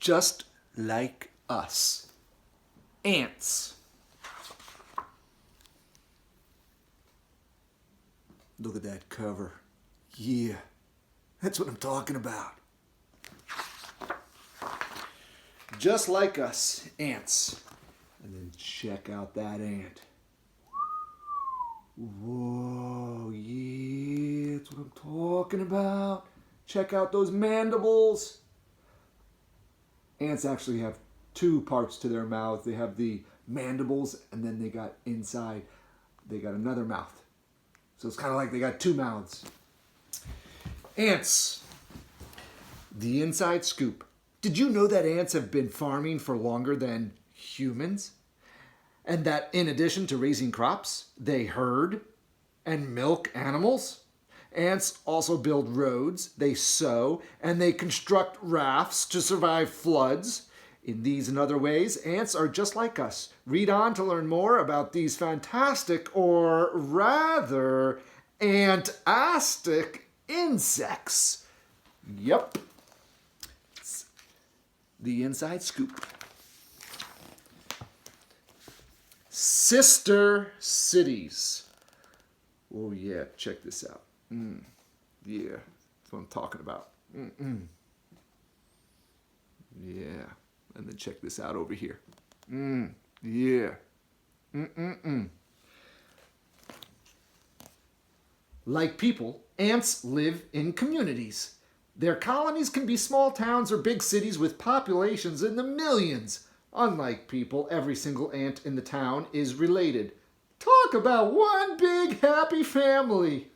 just like us. Ants. Look at that cover. Yeah, that's what I'm talking about. Just like us, ants. And then check out that ant. Whoa, yeah, that's what I'm talking about. Check out those mandibles. Ants actually have two parts to their mouth. They have the mandibles, and then they got inside, they got another mouth. So it's kind of like they got two mouths. Ants. The inside scoop. Did you know that ants have been farming for longer than humans? And that in addition to raising crops, they herd and milk animals? Ants also build roads, they sow, and they construct rafts to survive floods. In these and other ways, ants are just like us. Read on to learn more about these fantastic, or rather, antastic insects. Yep. It's the inside scoop. Sister cities. Oh yeah, check this out. Yeah, that's what I'm talking about. Yeah, and then check this out over here. Yeah. Like people, ants live in communities. Their colonies can be small towns or big cities with populations in the millions. Unlike people, every single ant in the town is related. Talk about one big happy family.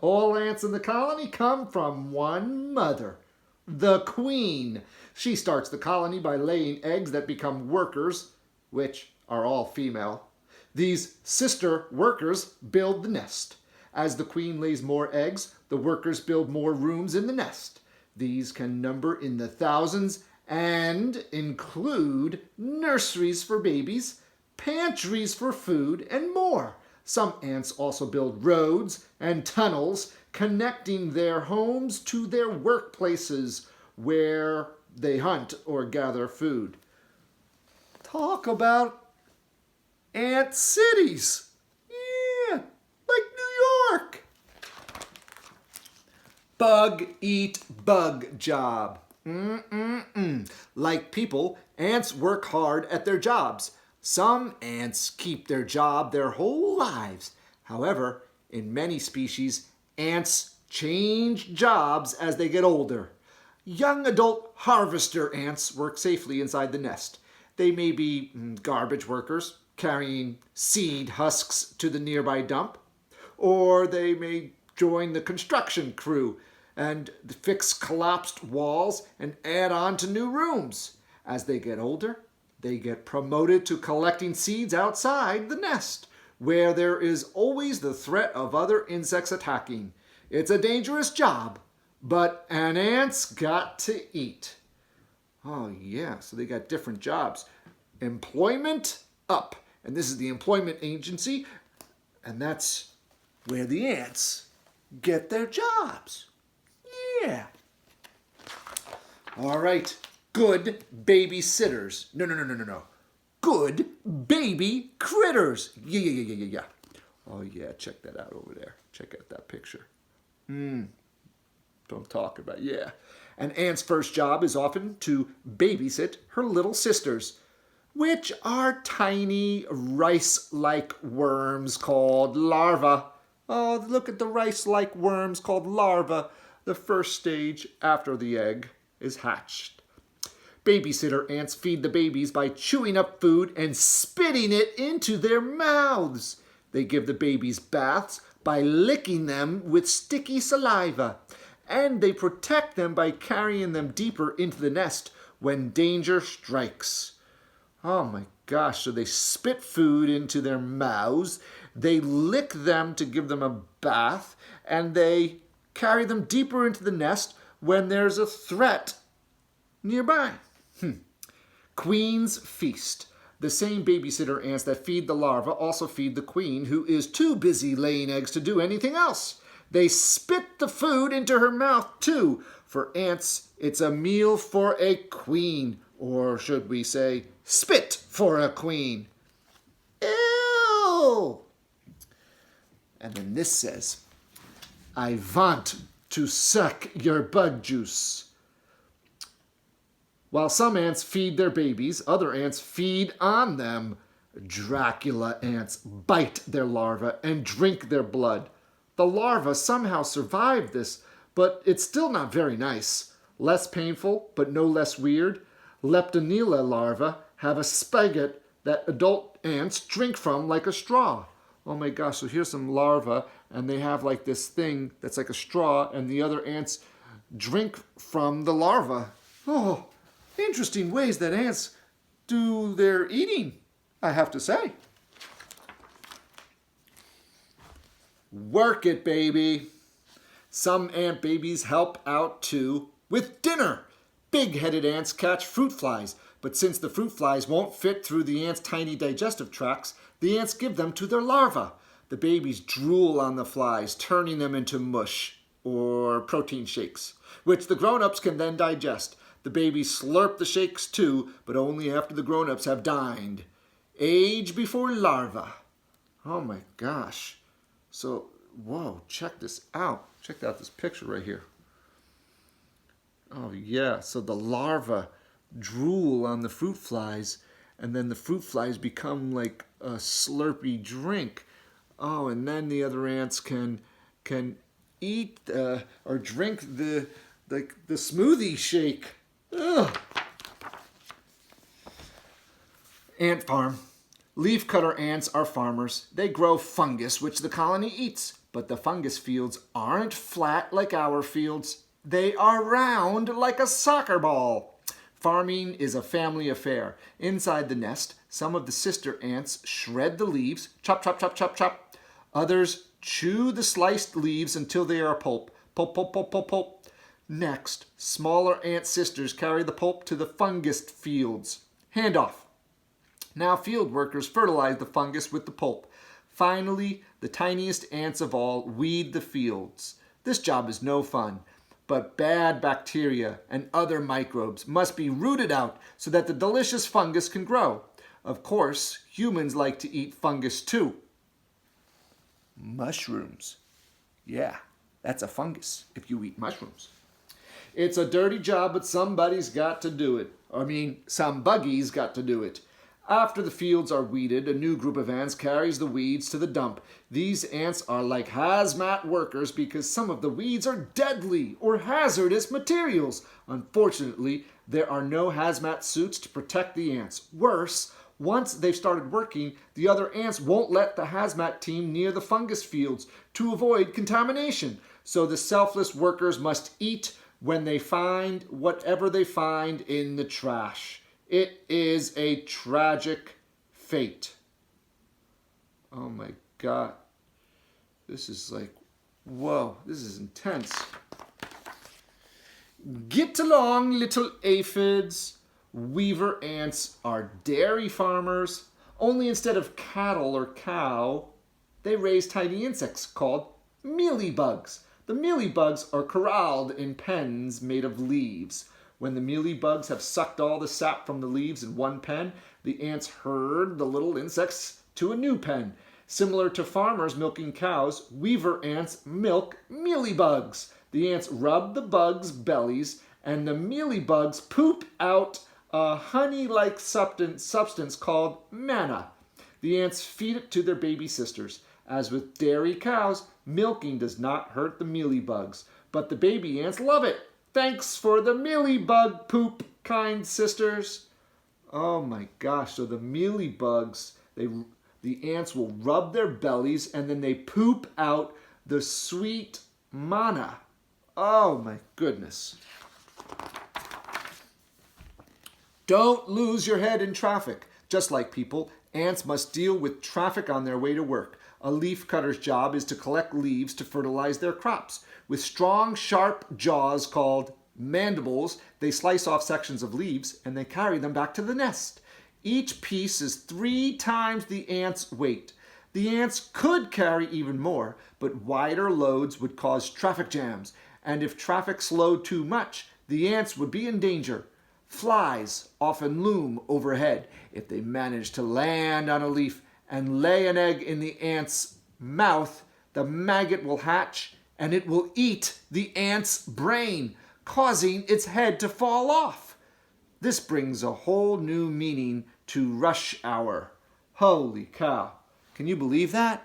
All ants in the colony come from one mother, the queen. She starts the colony by laying eggs that become workers, which are all female. These sister workers build the nest. As the queen lays more eggs, the workers build more rooms in the nest. These can number in the thousands and include nurseries for babies, pantries for food, and more. Some ants also build roads and tunnels connecting their homes to their workplaces where they hunt or gather food. Talk about ant cities. Yeah, like New York. Bug eat bug job. Like people, ants work hard at their jobs. Some ants keep their job their whole lives. However, in many species, ants change jobs as they get older. Young adult harvester ants work safely inside the nest. They may be garbage workers, carrying seed husks to the nearby dump. Or they may join the construction crew and fix collapsed walls and add on to new rooms. As they get older, they get promoted to collecting seeds outside the nest, where there is always the threat of other insects attacking. It's a dangerous job, but an ant's got to eat. Oh yeah, so they got different jobs. Employment up. And this is the employment agency, and that's where the ants get their jobs. Yeah. All right. Good babysitters. No. Good baby critters. Yeah. Oh, yeah. Check that out over there. Check out that picture. Don't talk about it. Yeah. An ant's first job is often to babysit her little sisters, which are tiny rice-like worms called larvae. Oh, look at the rice-like worms called larvae, the first stage after the egg is hatched. Babysitter ants feed the babies by chewing up food and spitting it into their mouths. They give the babies baths by licking them with sticky saliva. And they protect them by carrying them deeper into the nest when danger strikes. Oh my gosh, so they spit food into their mouths, they lick them to give them a bath, and they carry them deeper into the nest when there's a threat nearby. Queen's feast. The same babysitter ants that feed the larva also feed the queen, who is too busy laying eggs to do anything else. They spit the food into her mouth, too. For ants, it's a meal for a queen. Or should we say, spit for a queen. Ew! And then this says, I want to suck your bug juice. While some ants feed their babies, other ants feed on them. Dracula ants bite their larvae and drink their blood. The larvae somehow survived this, but it's still not very nice. Less painful, but no less weird. Leptonella larvae have a spigot that adult ants drink from like a straw. Oh my gosh, so here's some larvae, and they have like this thing that's like a straw, and the other ants drink from the larva. Oh, interesting ways that ants do their eating, I have to say. Work it, baby. Some ant babies help out too with dinner. Big-headed ants catch fruit flies, but since the fruit flies won't fit through the ants' tiny digestive tracts, the ants give them to their larvae. The babies drool on the flies, turning them into mush or protein shakes, which the grown-ups can then digest. The babies slurp the shakes too, but only after the grown-ups have dined. Age before larva. Oh my gosh. So, whoa, check this out. Check out this picture right here. Oh yeah, so the larvae drool on the fruit flies, and then the fruit flies become like a slurpy drink. Oh, and then the other ants can eat or drink the smoothie shake. Ugh. Ant farm. Leafcutter ants are farmers. They grow fungus, which the colony eats. But the fungus fields aren't flat like our fields. They are round like a soccer ball. Farming is a family affair. Inside the nest, some of the sister ants shred the leaves, chop, chop, chop, chop, chop. Others chew the sliced leaves until they are pulp. Pulp, pulp, pulp, pulp, pulp. Next, smaller ant sisters carry the pulp to the fungus fields. Handoff. Now field workers fertilize the fungus with the pulp. Finally, the tiniest ants of all weed the fields. This job is no fun, but bad bacteria and other microbes must be rooted out so that the delicious fungus can grow. Of course, humans like to eat fungus too. Mushrooms. Yeah, that's a fungus if you eat mushrooms. It's a dirty job, but somebody's got to do it. Some buggies got to do it. After the fields are weeded, a new group of ants carries the weeds to the dump. These ants are like hazmat workers because some of the weeds are deadly or hazardous materials. Unfortunately, there are no hazmat suits to protect the ants. Worse, once they've started working, the other ants won't let the hazmat team near the fungus fields to avoid contamination. So the selfless workers must eat when they find whatever they find in the trash. It is a tragic fate. Oh my God. This is like, whoa, this is intense. Get along, little aphids. Weaver ants are dairy farmers. Only instead of cattle or cow, they raise tiny insects called mealybugs. The mealybugs are corralled in pens made of leaves. When the mealybugs have sucked all the sap from the leaves in one pen, the ants herd the little insects to a new pen. Similar to farmers milking cows, weaver ants milk mealybugs. The ants rub the bugs' bellies, and the mealybugs poop out a honey-like substance called manna. The ants feed it to their baby sisters. As with dairy cows, milking does not hurt the mealybugs, but the baby ants love it. Thanks for the mealybug poop, kind sisters. Oh my gosh, so the mealybugs, the ants will rub their bellies and then they poop out the sweet manna. Oh my goodness. Don't lose your head in traffic. Just like people, ants must deal with traffic on their way to work. A leaf cutter's job is to collect leaves to fertilize their crops. With strong, sharp jaws called mandibles, they slice off sections of leaves and they carry them back to the nest. Each piece is 3 times the ant's weight. The ants could carry even more, but wider loads would cause traffic jams, and if traffic slowed too much, the ants would be in danger. Flies often loom overhead. If they manage to land on a leaf and lay an egg in the ant's mouth, the maggot will hatch and it will eat the ant's brain, causing its head to fall off. This brings a whole new meaning to rush hour. Holy cow. Can you believe that?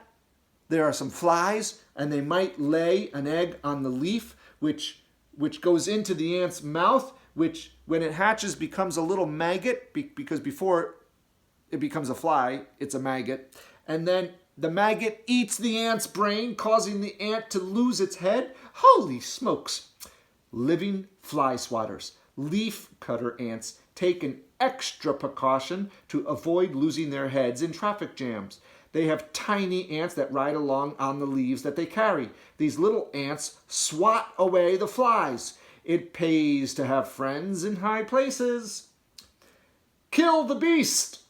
There are some flies and they might lay an egg on the leaf, which goes into the ant's mouth, which when it hatches becomes a little maggot, because before it becomes a fly, it's a maggot. And then the maggot eats the ant's brain, causing the ant to lose its head. Holy smokes. Living fly swatters, leaf cutter ants, take an extra precaution to avoid losing their heads in traffic jams. They have tiny ants that ride along on the leaves that they carry. These little ants swat away the flies. It pays to have friends in high places. Kill the beast!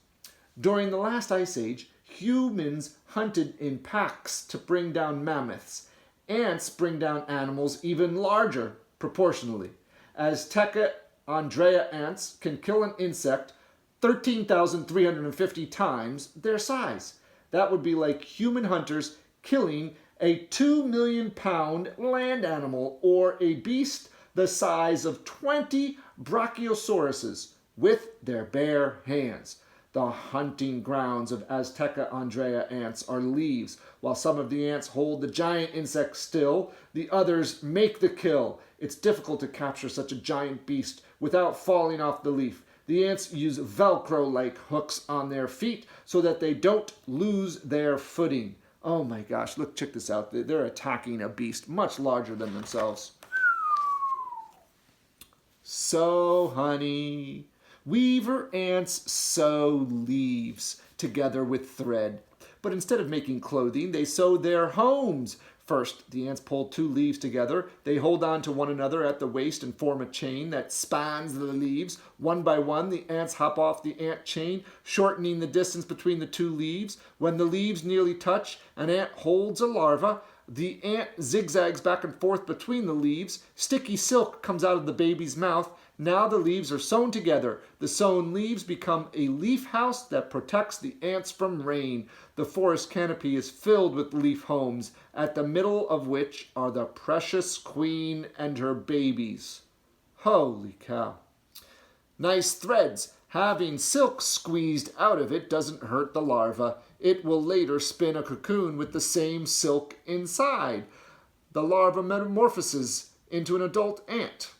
During the last ice age, humans hunted in packs to bring down mammoths. Ants bring down animals even larger, proportionally. Azteca Andrea ants can kill an insect 13,350 times their size. That would be like human hunters killing a 2 million pound land animal or a beast the size of 20 brachiosauruses with their bare hands. The hunting grounds of Azteca Andrea ants are leaves. While some of the ants hold the giant insect still, the others make the kill. It's difficult to capture such a giant beast without falling off the leaf. The ants use Velcro-like hooks on their feet so that they don't lose their footing. Oh my gosh, look, check this out. They're attacking a beast much larger than themselves. So, honey, weaver ants sew leaves together with thread. But instead of making clothing, they sew their homes. First, the ants pull 2 leaves together. They hold on to one another at the waist and form a chain that spans the leaves. One by one, the ants hop off the ant chain, shortening the distance between the 2 leaves. When the leaves nearly touch, an ant holds a larva. The ant zigzags back and forth between the leaves. Sticky silk comes out of the baby's mouth. Now the leaves are sewn together. The sewn leaves become a leaf house that protects the ants from rain. The forest canopy is filled with leaf homes, at the middle of which are the precious queen and her babies. Holy cow. Nice threads. Having silk squeezed out of it doesn't hurt the larva. It will later spin a cocoon with the same silk inside. The larva metamorphoses into an adult ant.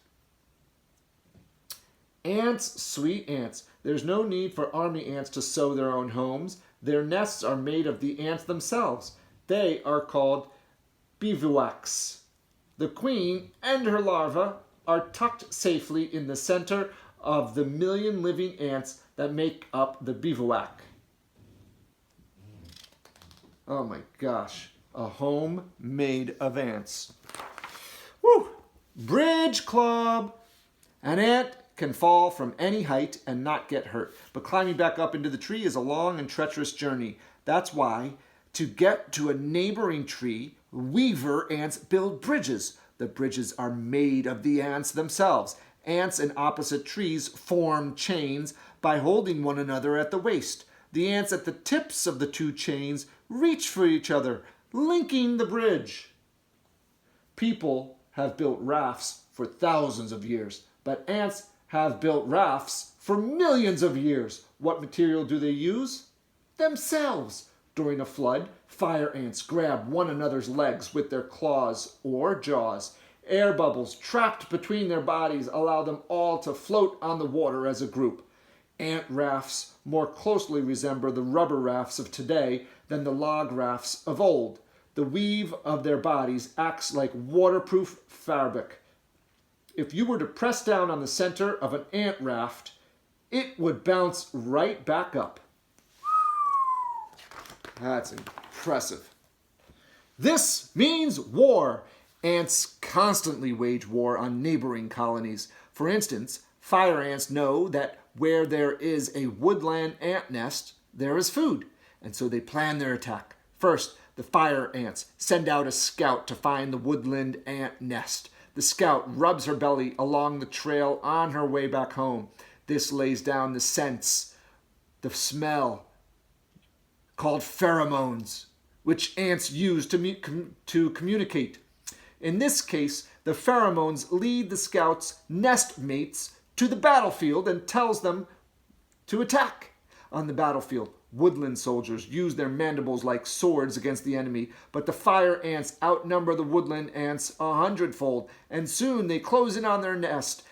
Ants, sweet ants. There's no need for army ants to sew their own homes. Their nests are made of the ants themselves. They are called bivouacs. The queen and her larva are tucked safely in the center of the million living ants that make up the bivouac. Oh my gosh, a home made of ants. Woo! Bridge club. An ant can fall from any height and not get hurt, but climbing back up into the tree is a long and treacherous journey. That's why, to get to a neighboring tree, weaver ants build bridges. The bridges are made of the ants themselves. Ants in opposite trees form chains by holding one another at the waist. The ants at the tips of the 2 chains reach for each other, linking the bridge. People have built rafts for thousands of years, but ants have built rafts for millions of years. What material do they use? Themselves. During a flood, fire ants grab one another's legs with their claws or jaws. Air bubbles trapped between their bodies allow them all to float on the water as a group. Ant rafts more closely resemble the rubber rafts of today than the log rafts of old. The weave of their bodies acts like waterproof fabric. If you were to press down on the center of an ant raft, it would bounce right back up. That's impressive. This means war. Ants constantly wage war on neighboring colonies. For instance, fire ants know that where there is a woodland ant nest, there is food, and so they plan their attack. First, the fire ants send out a scout to find the woodland ant nest. The scout rubs her belly along the trail on her way back home. This lays down the scents, the smell, called pheromones, which ants use to communicate. In this case, the pheromones lead the scouts' nest mates to the battlefield and tells them to attack. On the battlefield, woodland soldiers use their mandibles like swords against the enemy, but the fire ants outnumber the woodland ants 100-fold, and soon they close in on their nest.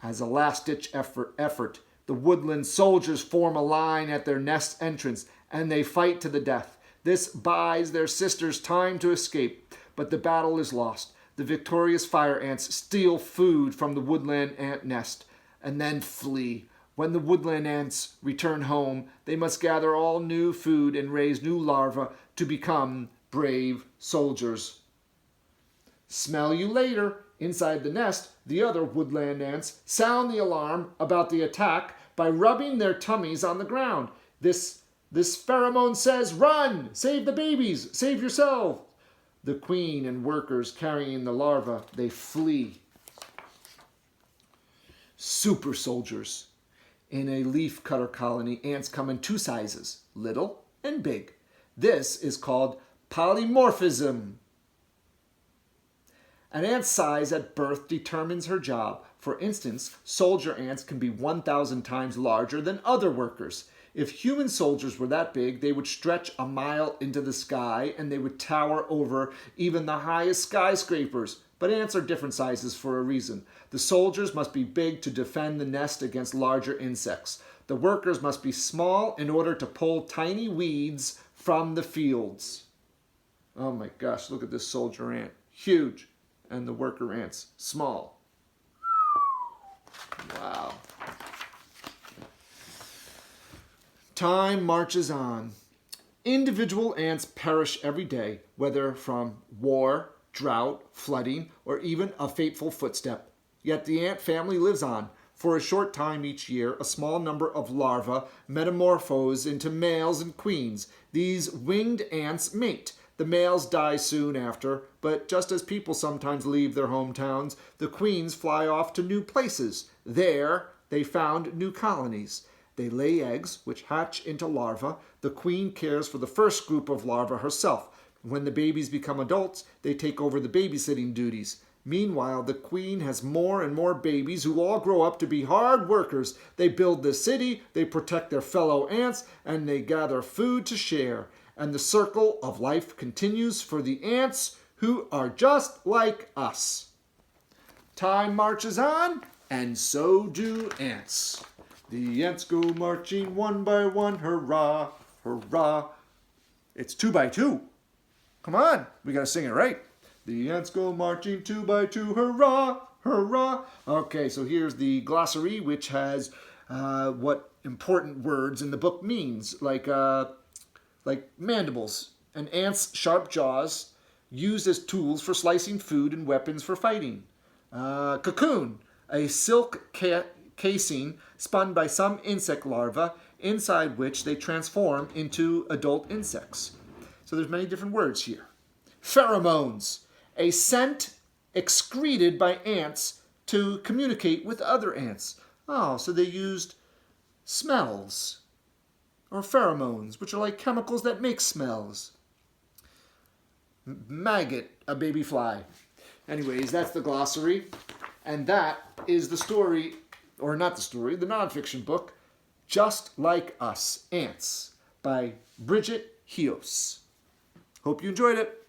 As a last-ditch effort, the woodland soldiers form a line at their nest entrance, and they fight to the death. This buys their sisters time to escape, but the battle is lost. The victorious fire ants steal food from the woodland ant nest, and then flee. When the woodland ants return home, they must gather all new food and raise new larvae to become brave soldiers. Smell you later. Inside the nest, the other woodland ants sound the alarm about the attack by rubbing their tummies on the ground. This pheromone says, "Run! Save the babies! Save yourself!" The queen and workers carrying the larvae, they flee. Super soldiers. In a leafcutter colony, ants come in two sizes, little and big. This is called polymorphism. An ant's size at birth determines her job. For instance, soldier ants can be 1,000 times larger than other workers. If human soldiers were that big, they would stretch a mile into the sky and they would tower over even the highest skyscrapers. But ants are different sizes for a reason. The soldiers must be big to defend the nest against larger insects. The workers must be small in order to pull tiny weeds from the fields. Oh my gosh, look at this soldier ant. Huge. And the worker ants, small. Wow. Time marches on. Individual ants perish every day, whether from war, drought, flooding, or even a fateful footstep. Yet the ant family lives on. For a short time each year, a small number of larvae metamorphose into males and queens. These winged ants mate. The males die soon after, but just as people sometimes leave their hometowns, the queens fly off to new places. There, they found new colonies. They lay eggs, which hatch into larvae. The queen cares for the first group of larvae herself. When the babies become adults, they take over the babysitting duties. Meanwhile, the queen has more and more babies who all grow up to be hard workers. They build the city, they protect their fellow ants, and they gather food to share. And the circle of life continues for the ants who are just like us. Time marches on, and so do ants. The ants go marching one by one, hurrah, hurrah. It's 2 by 2. Come on, we gotta sing it right. The ants go marching 2 by 2, hurrah, hurrah. Okay, so here's the glossary, which has what important words in the book means, like mandibles. An ant's sharp jaws used as tools for slicing food and weapons for fighting. Cocoon, a silk casing spun by some insect larvae, inside which they transform into adult insects. So there's many different words here. Pheromones, a scent excreted by ants to communicate with other ants. Oh, so they used smells, or pheromones, which are like chemicals that make smells. Maggot, a baby fly. Anyways, that's the glossary. And that is the story, or not the story, the nonfiction book, Just Like Us, Ants, by Bridget Heos. Hope you enjoyed it.